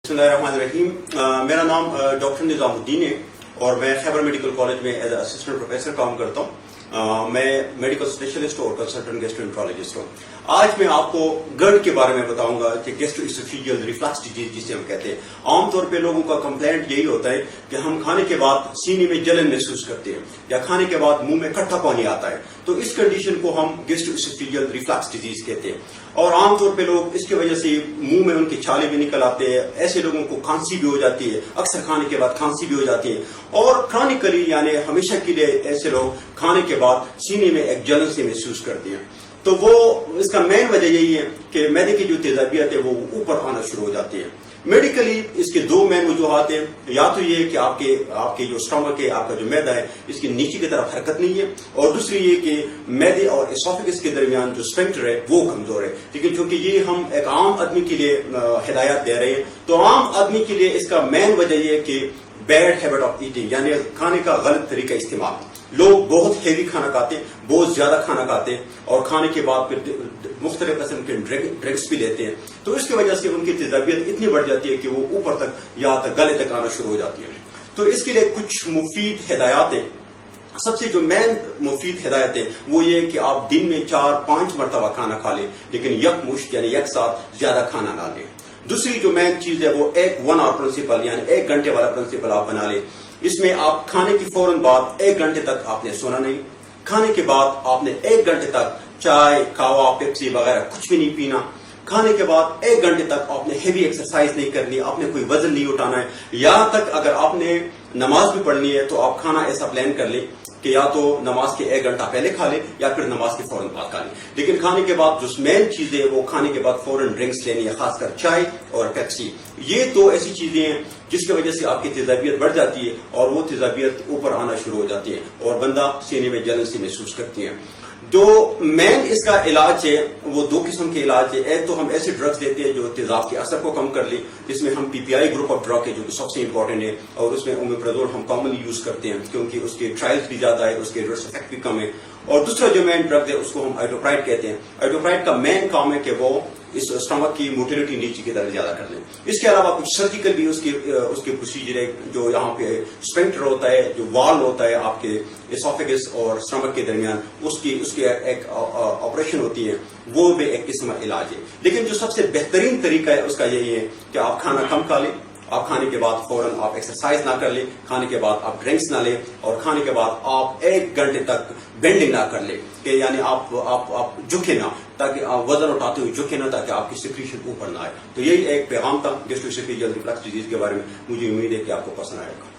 बिस्मिल्लाहिर्रहमानिर्रहीम। मेरा नाम डॉक्टर निजामुद्दीन है और मैं खैबर मेडिकल कॉलेज में एज असिस्टेंट प्रोफेसर काम करता हूँ। मैं मेडिकल स्पेशलिस्ट और कंसल्टेंट गैस्ट्रोएंटरोलॉजिस्ट हूँ। आज मैं आपको GERD के बारे में बताऊंगा कि गैस्ट्रोइसोफेजियल रिफ्लक्स डिजीज जिसे हम कहते हैं। आमतौर पे लोगों का कंप्लेंट यही होता है कि हम खाने के बाद सीने में जलन महसूस करते हैं या खाने के बाद मुंह में खट्टा पानी आता है, तो इस कंडीशन को हम गैस्ट्रोइसोफेजियल रिफ्लक्स डिजीज कहते हैं। और आमतौर पे लोग इसकी वजह से मुंह में उनके छाले भी निकल आते हैं। ऐसे लोगों को खांसी भी हो जाती है, अक्सर खाने के बाद खांसी भी हो जाती है। और क्रॉनिकली यानी हमेशा के लिए ऐसे लोग खाने के बाद सीने में एक जलन से महसूस करते हैं। तो वो इसका मेन वजह यही है कि मैदे की जो तेजाबियत है वो ऊपर आना शुरू हो जाती है। मेडिकली इसके दो मेन वजूहात हैं। या तो ये कि आपके जो स्टमक है, आपका जो मैदा है, इसकी नीचे की तरफ हरकत नहीं है, और दूसरी ये कि मैदे और एसोफेगस के दरमियान जो स्फिंक्टर है वो कमजोर है। लेकिन चूंकि ये हम एक आम आदमी के लिए हिदायत दे रहे हैं, तो आम आदमी के लिए इसका मेन वजह ये कि बैड हैबिट ऑफ ईटिंग यानी खाने का गलत तरीका इस्तेमाल। लोग बहुत हेवी खाना खाते हैं, बहुत ज्यादा खाना खाते हैं और खाने के बाद फिर मुख्तलिफ किस्म के ड्रिंक्स भी लेते हैं। तो इसकी वजह से उनकी तेजाबियत इतनी बढ़ जाती है कि वो ऊपर तक या तक गले तक आना शुरू हो जाती है। तो इसके लिए कुछ मुफीद हिदायतें, सबसे जो मेन मुफीद हिदायत है वो ये कि आप दिन में 4-5 मरतबा खाना खा लें, लेकिन यकमुश्त यानी एक साथ ज्यादा खाना ना लें। दूसरी जो मेन चीज है वो 1 आवर प्रिंसिपल यानी 1 घंटे वाला प्रिंसिपल आप बना लें। इसमें आप खाने की फौरन बाद 1 घंटे तक आपने सोना नहीं, खाने के बाद आपने 1 घंटे तक चाय, कावा, पेप्सी वगैरह कुछ भी नहीं पीना। खाने के बाद 1 घंटे तक आपने हेवी एक्सरसाइज नहीं करनी, आपने कोई वजन नहीं उठाना है। यहाँ तक अगर आपने नमाज भी पढ़नी है तो आप खाना ऐसा प्लान कर लें कि या तो नमाज के 1 घंटा पहले खा ले या फिर नमाज के फौरन बाद खा ले। लेकिन खाने के बाद जो मेन चीज है वो खाने के बाद फौरन ड्रिंक्स लेनी है, खासकर चाय और पेप्सी। ये दो ऐसी चीजें हैं जिसकी वजह से आपकी तेजाबियत बढ़ जाती है और वो तेजाबियत ऊपर आना शुरू हो जाती है और बंदा सीने में जलन से महसूस करती है। जो मेन इसका इलाज है वो 2 किस्म के इलाज है। एक तो हम ऐसे ड्रग्स देते हैं जो तेजाब के असर को कम कर ले, जिसमें हम PPI ग्रुप ऑफ ड्रग है जो सबसे इंपॉर्टेंट है, और उसमें ओमेप्राजोल हम कॉमनली यूज करते हैं क्योंकि उसके ट्रायल्स भी ज्यादा है, उसके एडवर्स इफेक्ट भी कम है। और दूसरा जो मेन ड्रग है उसको हम आइडोप्राइड कहते हैं। आइडोप्राइड का मेन काम है कि वो इस स्टमक की मोटिलिटी नीचे की तरफ ज्यादा कर लें। इसके अलावा कुछ सर्जिकल भी उसके प्रोसीजर है, जो यहाँ पे स्फिंक्टर होता है, जो वाल होता है आपके एसोफेगस और स्टमक के दरमियान, उसकी एक ऑपरेशन होती है, वो भी एक किस्म का इलाज है। लेकिन जो सबसे बेहतरीन तरीका है उसका यही है कि आप खाना कम खा लें, आप खाने के बाद फौरन आप एक्सरसाइज ना कर लें, खाने के बाद आप ड्रिंक्स ना लें, और खाने के बाद आप 1 घंटे तक बेंडिंग ना कर लें कि यानी आप झुके ना, ताकि आप वजन उठाते हुए झुके ना, ताकि आपकी सिक्रीशन ऊपर ना आए। तो यही एक पैगाम था गैस्ट्रोइसोफेजियल रिफ्लक्स डिजीज के बारे में। मुझे उम्मीद है कि आपको पसंद आएगा।